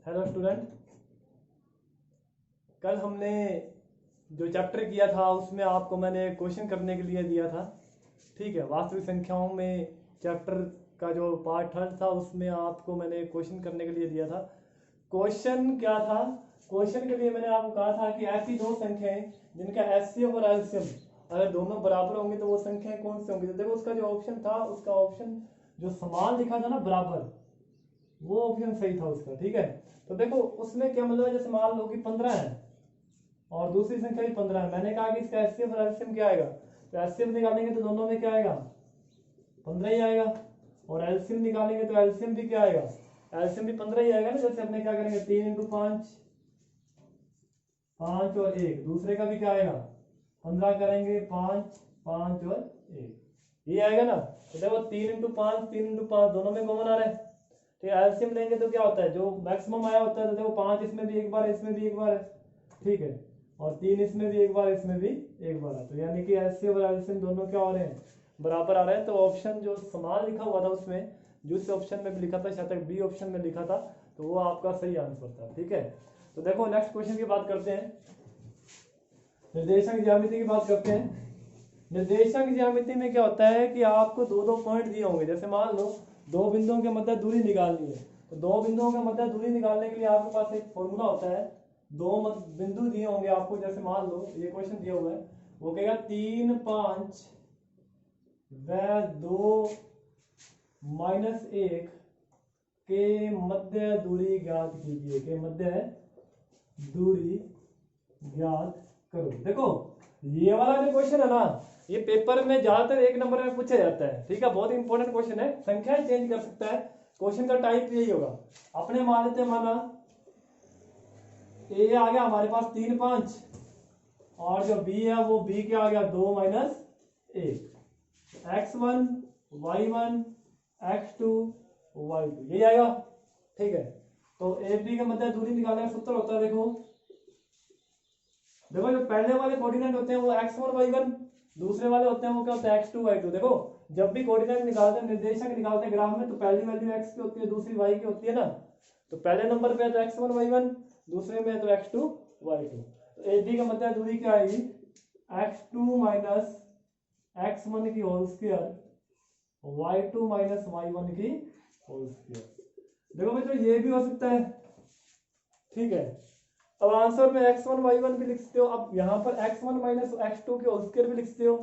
Hello student, कल हमने जो चैप्टर किया था उसमें आपको मैंने क्वेश्चन करने के लिए दिया था। ठीक है, वास्तविक संख्याओं में चैप्टर का जो पार्ट थर्ड था उसमें आपको मैंने क्वेश्चन करने के लिए दिया था। क्वेश्चन क्या था? क्वेश्चन के लिए मैंने आपको कहा था कि ऐसी दो संख्याएं जिनका एचसीएफ और एलसीएम अगर दोनों बराबर होंगे तो वो संख्याएं कौन सी होंगी। तो देखो उसका जो ऑप्शन था, उसका ऑप्शन जो समान लिखा था ना, बराबर, वो ऑप्शन सही था उसका। ठीक है, तो देखो उसमें क्या मतलब है, जैसे मान लो कि 15 है और दूसरी संख्या भी 15 है। मैंने कहा कि इसका एचसीएफ और एलसीएम क्या आएगा, तो एचसीएफ निकालेंगे तो दोनों में क्या आएगा, 15 ही आएगा, और एलसीएम निकालेंगे तो एलसीएम भी क्या आएगा, एलसीएम भी 15 ही आएगा ना। जैसे अपने क्या करेंगे, 3 इंटू 5, 5 और 1, दूसरे का भी क्या आएगा 15 करेंगे, 5 5 और 1, ये आएगा ना। तो देखो 3 इंटू 5, 3 इंटू 5 दोनों में कॉमन आ रहा है, तो एलसीएम लेंगे तो क्या होता है, जो मैक्सिमम आया होता है। तो देखो 5 इसमें भी एक बार है, इसमें भी एक बार है, ठीक है, और 3 इसमें भी एक बार, इसमें भी एक बार है। तो यानी कि एचसीएफ और एलसीएम दोनों क्या हो रहे हैं, बराबर आ रहे हैं। तो ऑप्शन जो समान लिखा हुआ था उसमें, जिस ऑप्शन में भी लिखा था, शायद तक बी ऑप्शन में लिखा था, तो वो आपका सही आंसर था। ठीक है, तो देखो नेक्स्ट क्वेश्चन की बात करते हैं, निर्देशांक ज्यामिति की बात करते हैं। निर्देशांक ज्यामिति में क्या होता है कि आपको दो दो पॉइंट दिए होंगे। जैसे मान लो दो बिंदुओं के मध्य दूरी निकालनी है, तो दो बिंदुओं के मध्य दूरी निकालने के लिए आपके पास एक फॉर्मूला होता है। दो बिंदु दिए होंगे आपको, जैसे मान लो ये क्वेश्चन दिया हुआ है, वो कहेगा 3 5 व 2 -1 के मध्य दूरी ज्ञात कीजिए, के मध्य दूरी ज्ञात करो। देखो ये वाला जो क्वेश्चन है ना, ये पेपर में ज्यादातर एक नंबर में पूछा जाता है। ठीक है, बहुत इंपॉर्टेंट क्वेश्चन है, संख्याएं चेंज कर सकता है, क्वेश्चन का टाइप यही होगा। अपने मान लेते हैं, माना ए आ गया हमारे पास 3 5, और जो बी है वो बी क्या आ गया 2 -1, x1 y1 x2 y2, यही आएगा। ठीक है, तो ए बी के मध्य दूरी निकालने का सूत्र होता है, देखो देखो जो पहले वाले कोऑर्डिनेट होते हैं वो x1 y1, दूसरे वाले होते हैं वो क्या होता है x2 y2। देखो जब भी कोऑर्डिनेट निकालते हैं, निर्देशक निकालते हैं ग्राफ में, तो पहली वैल्यू x की होती है, दूसरी y की होती है ना। तो पहले नंबर पे है तो x1 y1, दूसरे में है तो x2 y2। तो AB का मध्य दूरी क्या आएगी, x2 x1 की होल स्क्वायर, y2 y1 की होल स्क्वायर। देखो बच्चों ये भी हो सकता है। ठीक है, अब आंसर में x1 y1 भी लिख सकते हो। अब यहाँ पर x1 x2 की होल स्क्वायर भी लिख सकते हो,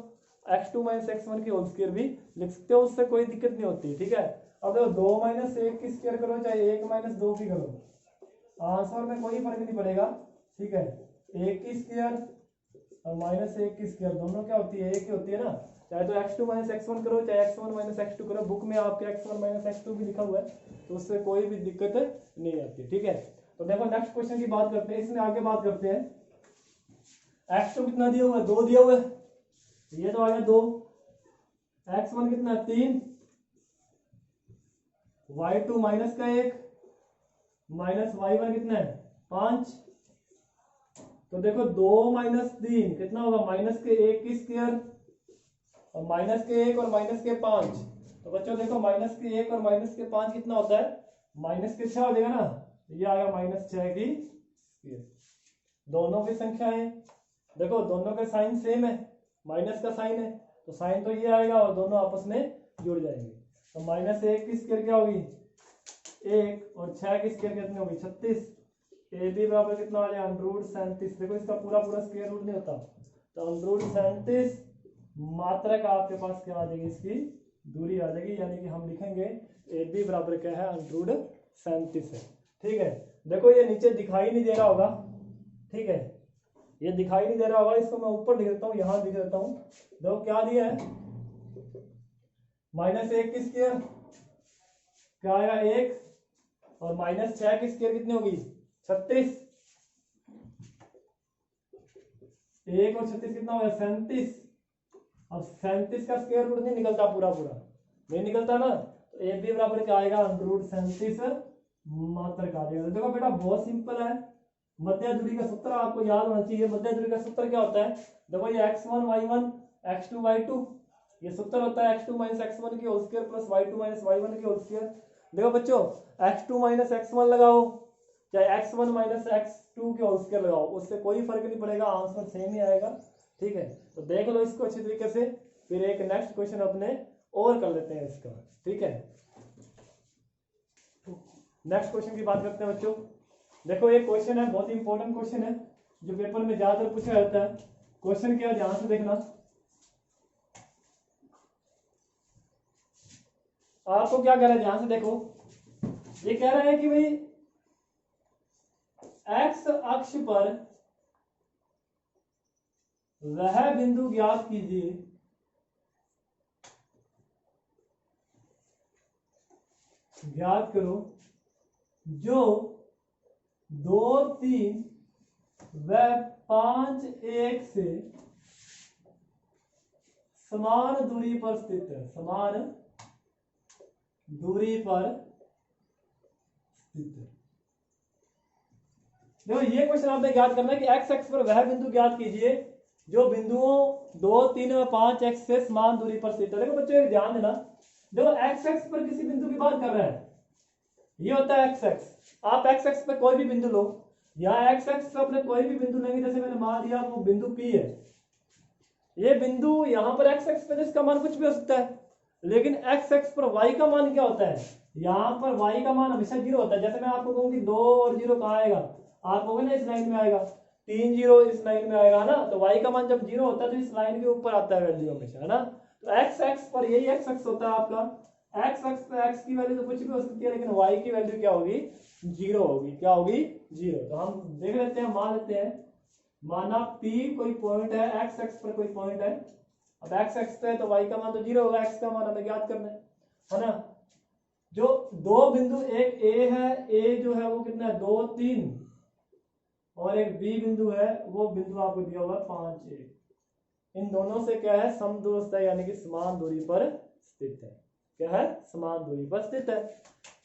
x2 x1 की होल स्क्वायर भी लिख सकते हो, उससे कोई दिक्कत नहीं होती। ठीक है, अब देखो 2 -1 की स्क्वायर करो चाहे 1 -2 की करो, आंसर में कोई फर्क नहीं पड़ेगा। ठीक है, 1 की स्क्वायर और -1 की स्क्वायर दोनों क्या होती है, एक ही होती है ना। चाहे तो x2 x1 करो, चाहे x1 x2 करो, बुक में आपके x1 x2 भी लिखा हुआ है, तो उससे कोई भी दिक्कत नहीं आती। ठीक है, तो देखो नेक्स्ट क्वेश्चन की बात करते हैं, इसमें आगे बात करते हैं। x2 कितना दिया हुआ है, 2 दिया हुआ है, ये तो आ गया 2, x1 कितना 3, y2 माइनस का 1, माइनस y1 कितना है 5। तो देखो 2 -3 कितना होगा, -1 की स्क्वायर, और -1 और -5। तो बच्चों देखो -1 और -5 कितना होता है, -6 हो जाएगा ना, ये आएगा -6 की स्क्वायर। दोनों की संख्या है, देखो दोनों का साइन सेम है, माइनस का साइन है, तो साइन तो ये आएगा और दोनों आपस में जुड़ जाएंगे। तो -1 की स्क्वायर क्या होगी 1, और 6 की स्क्वायर कितनी होगी 36। ए बी बराबर कितना आ जाएगा √37। देखो इसका पूरा पूरा स्क्वायर रूट नहीं होता, तो √37 मात्रक आपके पास क्या आ जाएगी, इसकी दूरी आ जाएगी। यानी कि हम लिखेंगे ए बी बराबर क्या है √37 है। ठीक है, देखो ये नीचे दिखाई नहीं दे रहा होगा। ठीक है, ये दिखाई नहीं दे रहा होगा, इसको मैं ऊपर लिख देता हूँ, यहां लिख देता हूँ। देखो क्या दिया है, -1 की स्क्वायर क्या आएगा 1, और -6 की स्क्वायर कितनी होगी 36, 1 और 36 कितना होगा 37। अब 37 का स्क्वायर रूट नहीं निकलता, पूरा पूरा नहीं निकलता ना, तो ए बी बराबर क्या आएगा √37 मात्रक आ जाएगा। देखो बेटा बहुत सिंपल है, मध्य दूरी का सूत्र आपको याद होना चाहिए। मध्य दूरी का सूत्र क्या होता है, देखो ये x1 y1 x2 y2, ये सूत्र होता है x2 x1 की whole square plus y2 y1 की होल स्क्वायर। देखो बच्चों x2 x1 लगाओ, चाहे x1 माइनस x2 के होल स्क्वायर लगाओ, उससे कोई फर्क नहीं पड़ेगा, आंसर सेम ही आएगा। ठीक है, तो देख लो इसको अच्छी तरीके से, फिर एक नेक्स्ट क्वेश्चन अपने और कर लेते हैं इसका। ठीक है, नेक्स्ट क्वेश्चन की बात करते हैं बच्चों। देखो एक क्वेश्चन है, बहुत ही इंपॉर्टेंट क्वेश्चन है, जो पेपर में ज्यादातर पूछा जाता है। क्वेश्चन क्या है, ध्यान से देखना। आपको क्या कह रहा है, ध्यान से देखो। ये कह रहा है कि भाई एक्स अक्ष पर वह बिंदु ज्ञात कीजिए ज्ञात करो जो 2, 3 व 5 1 से समान दूरी पर स्थित है। समान दूरी पर स्थित है। देखो ये क्वेश्चन आपने ज्ञात करना है कि एक्स एक्स पर वह बिंदु ज्ञात कीजिए जो बिंदुओं 2, 3 व 5 एक्स से समान दूरी पर स्थित है। देखो बच्चों एक ध्यान देना, देखो एक्स एक्स पर किसी बिंदु की बात कर रहे हैं, ये होता है एक्स एक्स। आप एक्स एक्स पर कोई भी बिंदु लो, यहाँ एक्स एक्स पर अपने कोई भी बिंदु लेंगे, जैसे मैंने मान लिया वो बिंदु P है। ये बिंदु यहाँ पर एक्स एक्स पर इसका मान कुछ भी हो सकता है, लेकिन एक्स एक्स पर वाई का मान क्या होता है, यहाँ पर वाई का मान हमेशा 0 होता है। जैसे मैं आपको कहूँ कि 2 और 0 कहाँ आएगा, आप कहोगे ना इस लाइन में आएगा, 3 0 इस लाइन में आएगा ना, तो वाई का मान जब 0 होता है तो इस लाइन के ऊपर आता है वैल्यू हमेशा, है ना। तो एक्स एक्स पर यही एक्स एक्स होता है आपका। एक्स एक्स पर एक्स की वैल्यू तो कुछ भी हो सकती है, लेकिन वाई की वैल्यू क्या होगी, 0 होगी। क्या होगी, 0। तो हम देख लेते हैं, मान लेते हैं, माना P कोई पॉइंट है, एक्स एक्स पर कोई पॉइंट है। अब एक्स एक्स पे है तो वाई का मान तो 0 होगा, एक्स का मान हमें ज्ञात करना है ना। जो दो बिंदु, एक ए है, ए जो है वो कितना है 2, 3, और एक बी बिंदु है, वो बिंदु आपको दिया होगा 5, 1। इन दोनों से क्या है, समदूरस्थ है, यानी कि समान दूरी पर स्थित है। क्या है, समान दूरी पर स्थित है।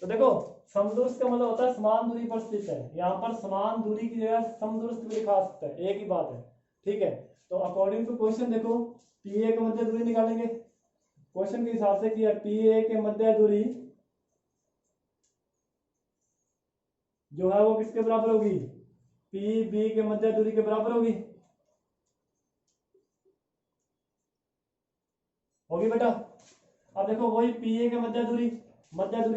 तो देखो समदूरस्थ का मतलब होता है समान दूरी पर स्थित है। यहाँ पर समान दूरी की जगह समदूरस्थ भी लिखा सकता है, एक ही बात है। ठीक है, तो अकॉर्डिंग टू क्वेश्चन देखो, पी ए के मध्य दूरी निकालेंगे क्वेश्चन के हिसाब से कि पी ए के मध्य दूरी जो है वो किसके बराबर होगी, पी बी के मध्य दूरी के बराबर होगी बेटा। अब देखो वही पी ए के मध्य दूरी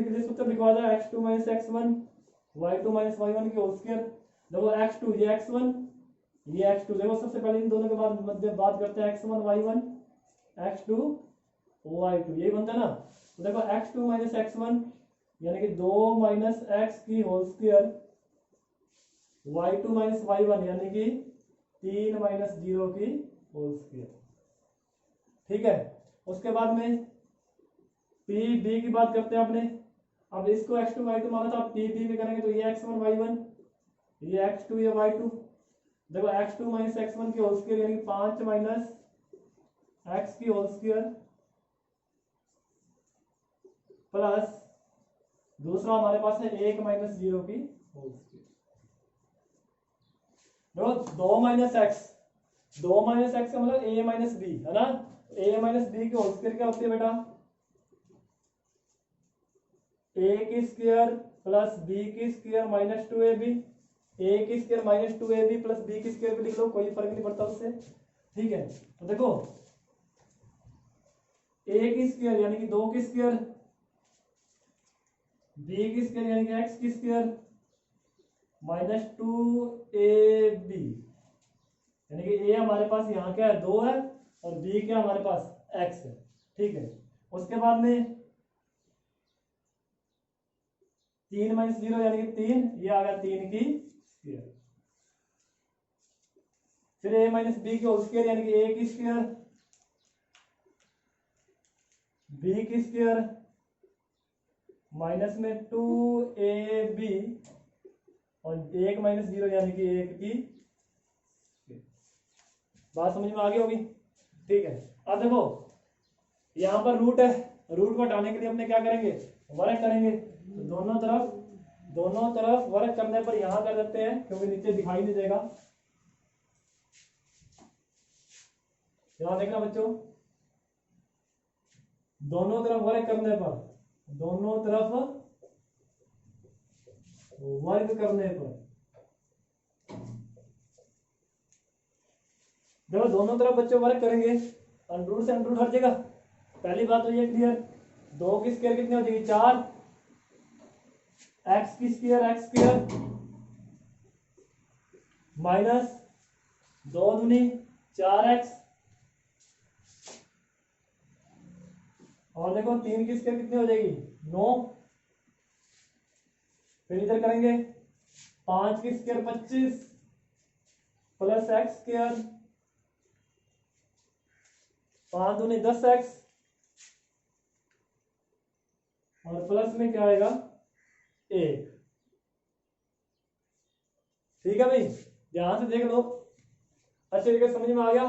के लिए सूत्र लिखवा दो, x2 minus x1 y2 minus y1 के होल स्क्वायर। देखो x2 ये x1 ये x2, देखो सबसे पहले इन दोनों के बाद मध्य बात करते हैं, x1 y1 x2 y2, यही बनता है ना। तो देखो x2 माइनस x1 यानी कि 2 माइनस x की whole square, y2 minus y1 यानी कि 3 माइनस 0 की होल स्क्वायर। ठीक है, उसके बाद में पी बी की बात करते हैं अपने। अब इसको x2 y2 माना था, पी बी में करेंगे तो ये x1 y1 ये x2 ये y2। देखो x2 माइनस x1 की होल स्क्वायर यानी 5 माइनस x की होल स्क्वायर प्लस दूसरा हमारे पास है 1 माइनस 0 की होल स्क्वायर। देखो 2 माइनस एक्स का मतलब a माइनस बी है ना। a माइनस बी की होल स्क्वायर क्या होती है बेटा, a की स्क्वायर प्लस b की स्क्वायर माइनस 2ab, a की square minus 2ab plus b की स्क्वायर भी लिख लो, कोई फर्क नहीं पड़ता उससे। ठीक है, तो देखो a की स्क्वायर यानी कि 2 की स्क्वायर, b की स्क्वायर यानी कि x की स्क्वायर माइनस 2ab यानी कि a हमारे पास यहाँ क्या है 2 है और b क्या हमारे पास x है। ठीक है, उसके बाद में 3 माइनस 0 यानी कि 3, ये आ गया 3 की स्क्वायर। फिर a माइनस बी की होल स्क्वायर यानी कि a की स्क्वायर b की स्क्वायर माइनस में 2ab और 1 माइनस 0 यानी कि 1 की। बात समझ में आ गई होगी। ठीक है, अब देखो यहाँ पर रूट है, रूट को हटाने के लिए हमने क्या करेंगे, वर्क करेंगे। तो दोनों तरफ वर्क करने पर यहाँ कर देते हैं, क्योंकि नीचे दिखाई नहीं देगा। यहाँ देखना बच्चों, दोनों तरफ वर्क करने पर वर्ग करने पर देखो दोनों तरफ बच्चों वर्ग करेंगे, अंडर से अंडर हट जाएगा। पहली बात तो ये क्लियर, 2 की स्क्वायर कितनी हो जाएगी 4, एक्स की स्क्वायर एक्स स्क्वायर माइनस 2 दूनी 4x, और देखो 3 की स्क्वायर कितनी हो जाएगी 9, फिर इधर करेंगे 5 की स्क्वायर 25 प्लस एक्स स्क्वायर 5 दूनी 10x, और प्लस में क्या आएगा 1। ठीक है भाई, ध्यान से देख लो, अच्छे तरीके से समझ में आ गया,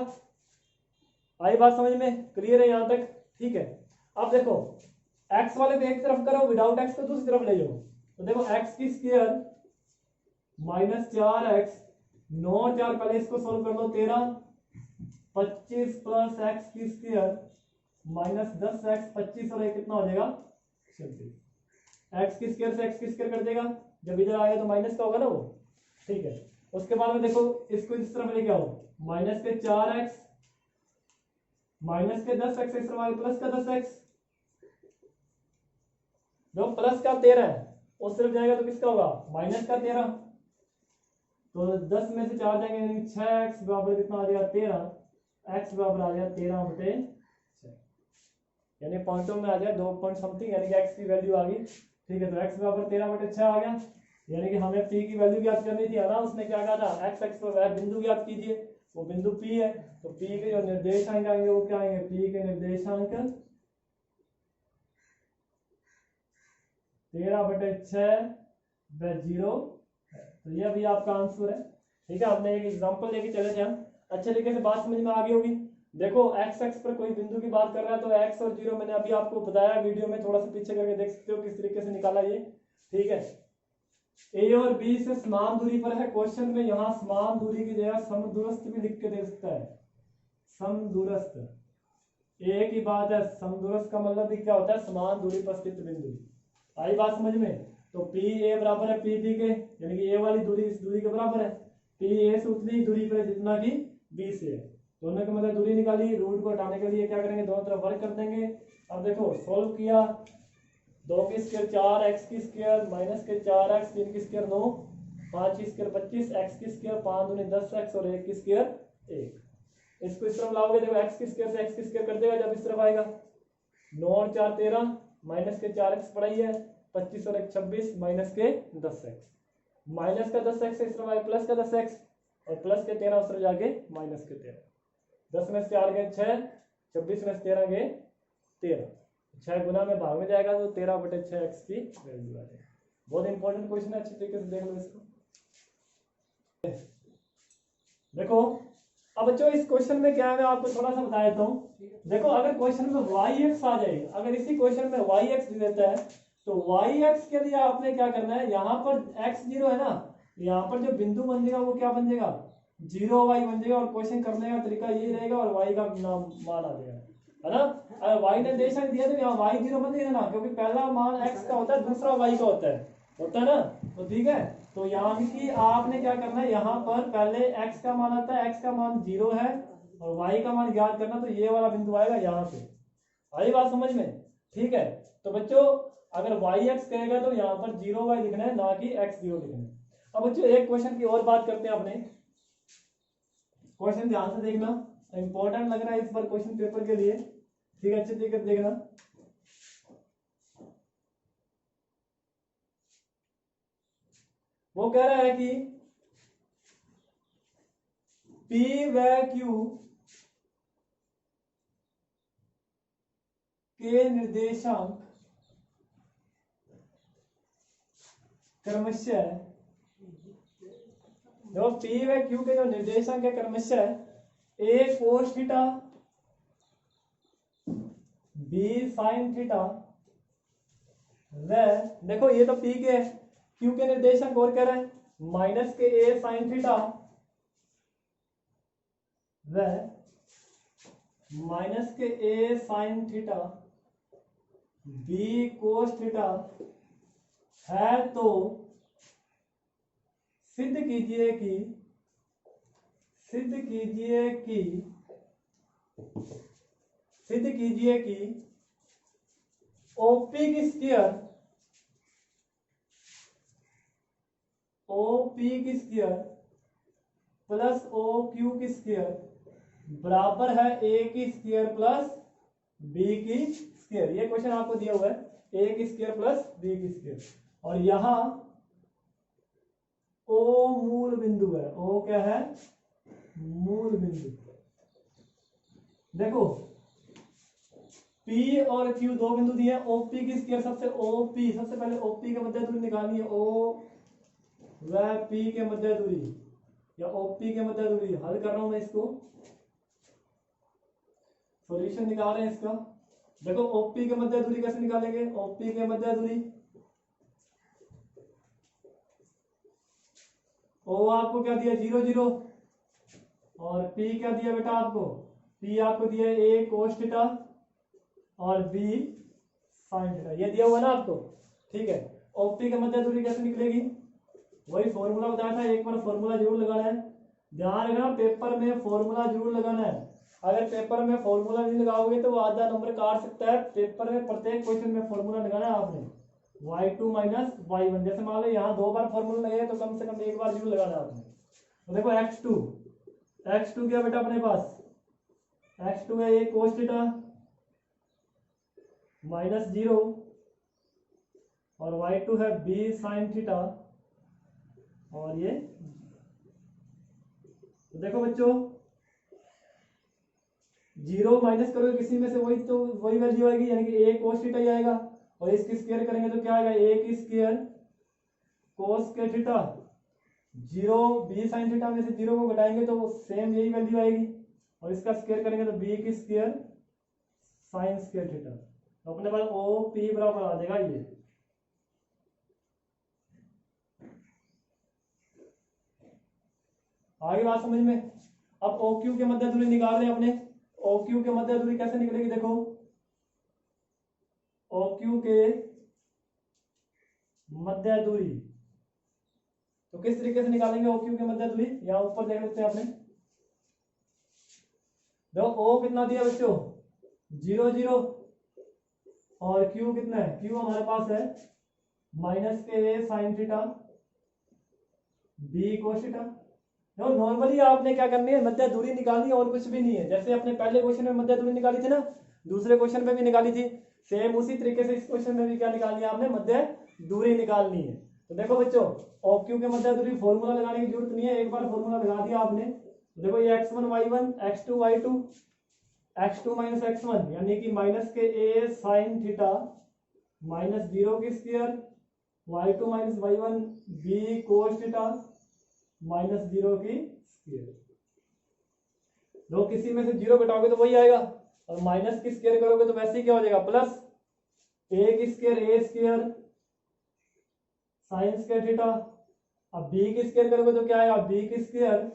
आई बात समझ में, क्लियर है यहां तक? ठीक है। अब देखो x वाले को एक तरफ करो, विदाउट x को दूसरी तरफ ले जाओ, तो देखो x की स्क्वायर माइनस 4x 9 4, पहले इसको सोल्व कर लो 13, 25 प्लस x की स्क्वायर माइनस 10x 25, और ये कितना हो जाएगा 26। x की स्क्वायर से x की स्क्वायर कर देगा, जब इधर आएगा तो माइनस का होगा ना वो। ठीक है, उसके बाद में देखो इसको इस तरफ लेके आओ, माइनस के 4x माइनस के 10x, इस तरफ प्लस का 10x, जो प्लस का 13 है उस तरफ जाएगा तो किसका होगा माइनस का 13, तो 10 में से 4 जाएंगे यानी 6x बराबर कितना आ जाएगा 13, x बराबर आ जाएगा 13/6, यानी पॉइंटों में आ जाए 2 पॉइंट समथिंग, यानी कि x की वैल्यू आ गई। ठीक है, तो x बराबर 13/6 आ गया, यानी कि हमें p की वैल्यू ज्ञात करनी थी, है ना? उसने क्या कहा था x x पर बिंदु ज्ञात कीजिए, वो बिंदु p है, तो p के जो निर्देशांक आएंगे वो क्या आएंगे, p के निर्देशांक 13/6 व 0 है, तो ये भी आपका आंसर है। ठीक है, हमने एक एग्जांपल लेके चले थे हम, अच्छे तरीके से बात समझ में आ गई होगी। देखो x x पर कोई बिंदु की बात कर रहा है तो x और 0 मैंने अभी आपको बताया वीडियो में, थोड़ा सा पीछे करके देख सकते हो किस तरीके से निकाला ये। ठीक है, a और b से समान दूरी पर है, क्वेश्चन में यहाँ समान दूरी की जगह समदूरस्थ भी लिख के दे सकता है, समदूरस्थ, एक ही बात है, समदूरस्थ का मतलब भी क्या होता है, समान दूरी पर स्थित बिंदु। आई बात समझ में? तो पी ए बराबर है पी बी के, यानी कि ए वाली दूरी इस दूरी के बराबर है, पी ए से उतनी दूरी पर जितना कि बी से है, दोनों के मतलब दूरी निकाली, रूट को हटाने के लिए क्या करेंगे, दोनों तरफ वर्ग कर देंगे। अब देखो सोल्व किया, 2 की स्क्वायर 4, x की स्क्वायर माइनस के 4x, 3 की स्क्वायर 9, 5 की स्क्वायर 25, x की स्क्वायर 5 दूनी 10x, और 1 की स्क्वायर 1। इसको इस तरफ लाओगे, देखो x की स्क्वायर से x की स्क्वायर कर देगा, जब इस तरफ आएगा 9 और 4 13, माइनस के 4x पढ़ाई है, 25 और 1 26, माइनस के 10x, माइनस का 10x इस तरफ आए प्लस का 10x, और प्लस के 13 उस तरफ जाके माइनस के 13, 10 में से 4 गए 6, 26 में से 13 गए 13, 6 गुना में भाग में जाएगा तो 13/6x की वैल्यू आ जाएगी। बहुत इंपॉर्टेंट क्वेश्चन है, अच्छी तरीके से देख लो इसको। देखो अब बच्चों इस क्वेश्चन में क्या है, मैं आपको थोड़ा सा बता देता हूँ। देखो अगर क्वेश्चन में yx आ जाए, अगर इसी क्वेश्चन में yx दे देता है तो yx के लिए आपने क्या करना है, यहाँ पर x0 है ना, यहाँ पर जो बिंदु बन जाएगा वो क्या बन जाएगा 0y बन जाएगा, और क्वेश्चन करने का तरीका यही रहेगा, और y का नाम मान आ जाएगा, है ना? अगर y निर्देशांक दिया तो यहाँ y0 बन जाएगा ना, क्योंकि पहला मान x का होता है, दूसरा y का होता है ना, तो ठीक है। तो यहाँ की आपने क्या करना है, यहाँ पर पहले x का मान आता है, x का मान 0 है, और y का मान ज्ञात करना, तो ये वाला बिंदु आएगा यहाँ पे। आई बात समझ में? ठीक है, तो बच्चों अगर yx कहेगा तो यहाँ पर 0y लिखना है, ना कि x0 लिखना है। अब बच्चों एक क्वेश्चन की और बात करते हैं अपने, क्वेश्चन ध्यान से देखना, इंपॉर्टेंट लग रहा है इस बार क्वेश्चन पेपर के लिए, ठीक है, अच्छे तरीके से देखना। वो कह रहा है कि P व Q के निर्देशांक क्रमशः, देखो P व Q के जो निर्देशांक है क्रमशः A cos theta, B sin theta, व देखो ये तो P के Q के निर्देशांक और कह रहा है माइनस के A sin थीटा व माइनस के A sin theta B cos theta है, तो सिद्ध कीजिए कि सिद्ध कीजिए कि सिद्ध कीजिए कि ओपी की स्क्वायर प्लस ओ क्यू की स्क्वायर बराबर है ए की स्क्वायर प्लस बी की स्क्वायर। ये क्वेश्चन आपको दिया हुआ है, ए की स्क्वायर प्लस बी की स्क्वायर। और यहां ओ मूल बिंदु है। ओ क्या है? मूल बिंदु। देखो P और Q दो बिंदु दिए, OP की स्क्वायर सबसे OP, सबसे पहले OP के मध्य दूरी निकालनी है। O व P के मध्य दूरी या OP के मध्य दूरी हल कर रहा हूं मैं इसको, सॉल्यूशन निकाल रहे हैं इसका। देखो OP के मध्य दूरी कैसे निकालेंगे? OP के मध्य दूरी O आपको क्या दिया? 0 0। और P क्या दिया बेटा आपको? P आपको दिया A cos थीटा और B sin थीटा, ये दिया हुआ ना आपको। ठीक है, OP के मध्य दूरी कैसे निकलेगी? वही फॉर्मूला बताया था, एक बार फॉर्मूला जरूर लगाना है। ध्यान रखना पेपर में फॉर्मूला जरूर लगाना है। अगर पेपर में फॉर्मूला नहीं लगाओगे तो वो आधा नंबर काट सकता है। पेपर में प्रत्येक क्वेश्चन में फॉर्मूला लगाना है आपने। y2 माइनस y1, जैसे मान लो यहाँ 2 बार फॉर्मूला लगे तो कम से कम एक बार जरूर लगाना है आपने। तो देखो x2 क्या बेटा अपने पास? x2 है a cos थीटा माइनस 0 और y2 है b sin थीटा और ये। तो देखो बच्चों 0 माइनस करोगे किसी में से वही तो वही वैल्यू आएगी, यानी कि a cos थीटा ही आएगा। और इसकी स्क्वायर करेंगे तो क्या आएगा? a की स्क्वायर cos के थीटा, 0 b sin थीटा में से 0 को घटाएंगे तो सेम यही वैल्यू आएगी। और इसका स्क्वायर करेंगे तो b की स्क्वायर sin स्क्वायर थीटा। तो अपने पास OP बराबर आ जाएगा ये। आगे बात समझ में। अब OQ के मध्य दूरी निकाल रहे हैं अपने। OQ के मध्य दूरी कैसे निकलेगी? देखो OQ के मध्य दूरी तो किस तरीके से निकालेंगे OQ के मध्य दूरी? यहां ऊपर देख लेते हैं अपने। देखो O कितना दिया बच्चों? 0 0 और Q कितना है? Q हमारे पास है माइनस के a sin theta b cos theta. देखो नॉर्मली आपने क्या करनी है? मध्य दूरी निकालनी है और कुछ भी नहीं है। जैसे अपने पहले क्वेश्चन में मध्य दूरी निकाली थी ना, दूसरे क्वेश्चन में भी निकाली थी, सेम उसी तरीके से इस क्वेश्चन में भी क्या निकालनी है आपने? मध्य दूरी निकालनी है। तो देखो बच्चों OQ के मध्य दूरी फॉर्मूला लगाने की जरूरत नहीं है, एक बार फॉर्मूला लगा दिया आपने। देखो ये x1 y1 x2 y2 x2 minus x1 यानी कि माइनस के a sin थीटा माइनस 0 की square y2 minus y1 b cos theta minus 0 की स्क्वायर। दो किसी में से 0 घटाओगे तो वही आएगा, और माइनस की स्क्वायर करोगे तो वैसे ही क्या हो जाएगा? प्लस a की square a square sine square theta. अब b की स्क्वायर करोगे तो क्या आएगा? b की स्क्वायर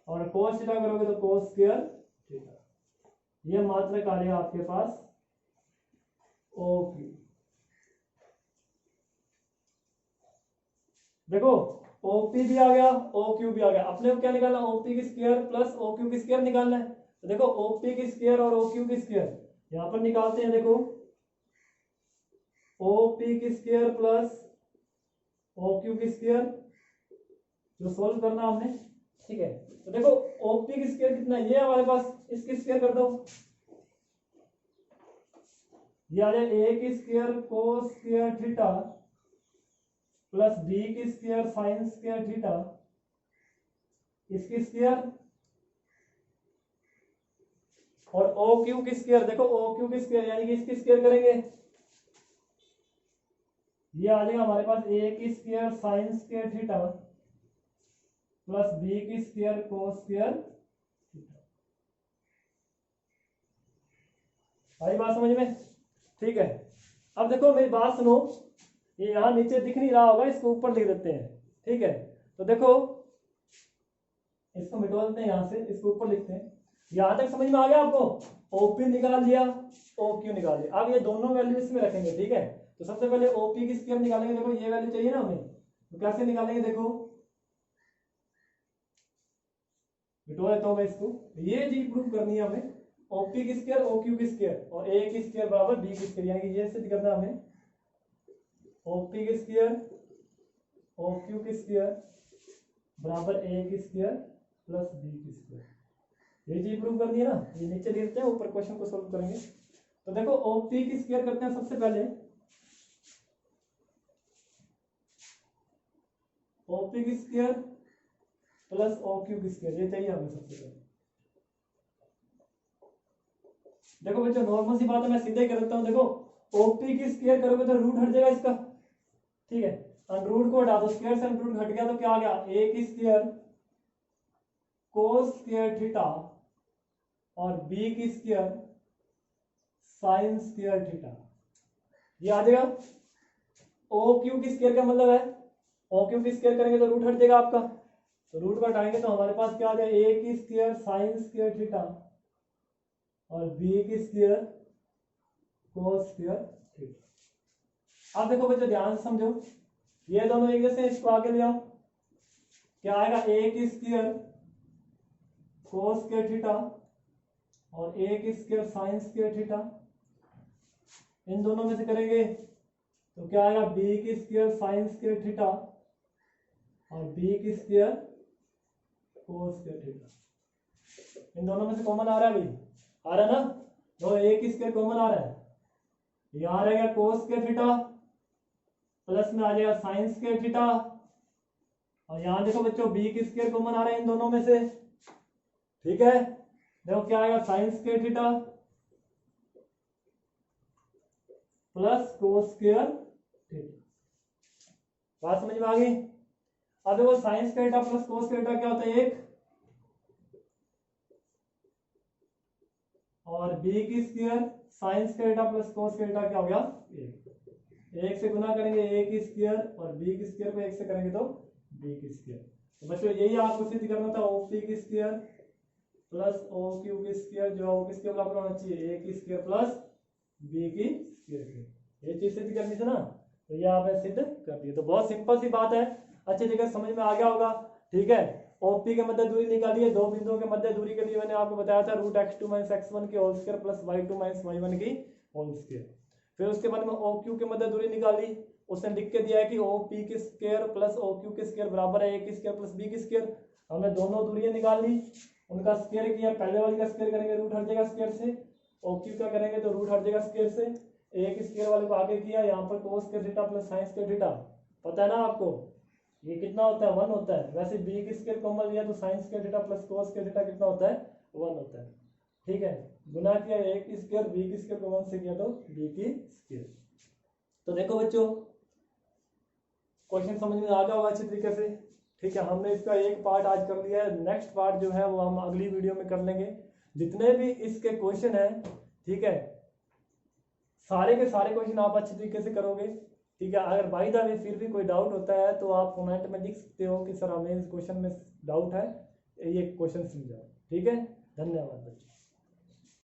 और cos थीटा करोगे तो cos स्क्वायर थीटा। ये मात्रक आ जाएगा आपके पास OQ। देखो OP भी आ गया, OQ भी आ गया। अपने को क्या निकालना? OP की स्क्वायर प्लस OQ की स्क्वायर निकालना है। तो देखो OP की स्क्वायर और OQ की स्क्वायर यहां पर निकालते हैं। देखो OP की स्क्वायर प्लस OQ की स्क्वायर जो सोल्व करना हमने। ठीक है, तो देखो OP की स्क्वायर कितना है? ये हमारे पास, इसकी स्क्वायर कर दो, ये आ जाए a की square cos square theta plus b की स्क्वायर sin स्क्वायर थीटा, इसकी स्क्वायर और OQ की स्क्वायर। देखो OQ की स्क्वायर यानी कि इसकी स्क्वायर करेंगे, ये आ जाएगा हमारे पास a की square sin square theta plus b की स्क्वायर cos स्क्वायर थीटा। आई बात समझ में? ठीक है, अब देखो मेरी बात सुनो, ये यहां नीचे दिख नहीं रहा होगा, इसको ऊपर लिख देते हैं। ठीक है, तो देखो इसको मिटवा देते हैं, यहां से इसको ऊपर लिखते हैं। यहां तक समझ में आ गया आपको? OP निकाल लिया, OQ निकाल लिया। अब ये दोनों वैल्यू इसमें रखेंगे। ठीक है, तो सबसे पहले OP की स्क्वायर निकालेंगे। देखो ये वैल्यू चाहिए ना हमें, तो कैसे निकालेंगे? देखो बिठो देता हूँ मैं इसको। ये चीज प्रूव करनी है हमें, ओपी की स्क्वायर ओ क्यू की स्क्वायर और ए की स्क्वायर बराबर बी की स्क्वायर, यानी कि ये सिद्ध करना हमें ओपी की स्क्वायर ओ क्यू की स्क्वायर बराबर ए की स्क्वायर प्लस बी की स्क्वायर। ये चीज प्रूव करनी है ना। ये नीचे लिख देते हैं, ऊपर क्वेश्चन को सोल्व करेंगे। तो देखो ओपी की स्क्वायर करते हैं सबसे पहले, ओपी की स्क्वायर प्लस ओ क्यू की स्क्वायर, ये चाहिए हमें सबसे पहले। देखो बच्चों नॉर्मल सी बात है, मैं सीधे ही कर देता हूँ। देखो ओपी की स्क्वायर करोगे तो रूट हट जाएगा इसका, ठीक है, अंडररूट को हटा दो, स्क्वायर से अंडररूट हट गया तो क्या आ गया, ए की स्क्वायर कोस स्क्वायर थीटा और बी की स्क्वायर साइन स्क्वायर थीटा, ये आ जाएगा। ओ क्यू की स्क्वायर का मतलब है, ओ क्यू की स्क्वायर करेंगे तो रूट हट जाएगा आपका, तो रूट को हटाएंगे तो हमारे पास क्या आ जाए, ए की स्क्वायर साइन स्क्वायर थीटा और बी की स्क्वायर कोस स्क्वायर थीटा। अब देखो बच्चों ध्यान से समझो, ये दोनों एक जैसे, इसको आगे ले आओ, क्या आएगा, ए की स्क्वायर कोस स्क्वायर थीटा और ए की स्क्वायर साइन स्क्वायर थीटा, इन दोनों में से करेंगे तो क्या आएगा, बी की स्क्वायर साइन स्क्वायर थीटा और बी की स्क्वायर कोस स्क्वायर थीटा। इन दोनों में से कॉमन आ रहा है भाई, आ रहा है ना, तो ए की स्क्वायर कॉमन आ रहा है, यहाँ रहेगा कोस स्क्वायर थीटा प्लस में आ जाएगा साइन स्क्वायर थीटा, और यहाँ देखो बच्चों बी की स्क्वायर कॉमन आ रहा है इन दोनों में से, ठीक है। देखो क्या आएगा, sine square theta plus cos square theta. बात समझ में आ गई। अब देखो sine square theta plus cos square theta क्या होता है, एक, और बी की square sine square theta plus cos square theta क्या हो गया, एक से गुना करेंगे ए की स्क्वायर और बी की स्क्वायर को एक से करेंगे तो बी की स्क्वायर। तो बच्चों यही आपको सिद्ध करना था, ओ पी की स्क्वायर प्लस ओ क्यू की स्क्वायर जो ओ की स्क्वायर बराबर होना चाहिए ए की स्क्वायर प्लस बी की स्क्वायर, ये चीज सिद्ध करनी थी ना, तो ये आपने सिद्ध कर दिया। तो बहुत सिंपल सी बात है, अच्छी जगह समझ में आ गया होगा, ठीक है। ओपी के मध्य दूरी निकाली है, दो बिंदुओं के मध्य दूरी के लिए मैंने आपको बताया था रूट x2 माइनस x1 की whole square plus y2 minus y1 की होल स्क्वायर। फिर उसके बाद में ओ क्यू के मध्य दूरी निकाली, उसने लिख के दिया है कि ओ पी की स्क्वायर प्लस ओ क्यू की स्क्वायर बराबर है ए की स्क्वायर प्लस बी की स्क्वायर। हमने दोनों दूरियां निकाल ली, उनका स्क्वायर किया, पहले वाली का स्क्वायर करेंगे रूट हट जाएगा स्क्वायर से, ओ क्यू का करेंगे तो रूट हट जाएगा स्क्वायर से, ए की स्क्वायर वाले को आगे किया, यहाँ पर cos square theta plus sine square theta, पता है ना आपको ये कितना होता है, 1 होता है। वैसे बी की स्क्वायर कॉमन लिया तो sine square theta plus cos square theta कितना होता है, 1 होता है, ठीक है। गुना किया ए की स्क्वायर बी की स्क्वायर कॉमन से किया तो बी की स्क्वायर। तो देखो बच्चों क्वेश्चन समझ में आ गया होगा अच्छी तरीके से, ठीक है। हमने इसका एक पार्ट आज कर लिया है, नेक्स्ट पार्ट जो है वो हम अगली वीडियो में कर लेंगे। जितने भी इसके क्वेश्चन है, ठीक है, सारे के सारे क्वेश्चन आप अच्छी तरीके से करोगे, ठीक है। अगर बाई द वे फिर भी कोई डाउट होता है तो आप कमेंट में लिख सकते हो कि सर हमें इस क्वेश्चन में डाउट है, ये क्वेश्चन समझाओ, ठीक है। धन्यवाद बच्चों।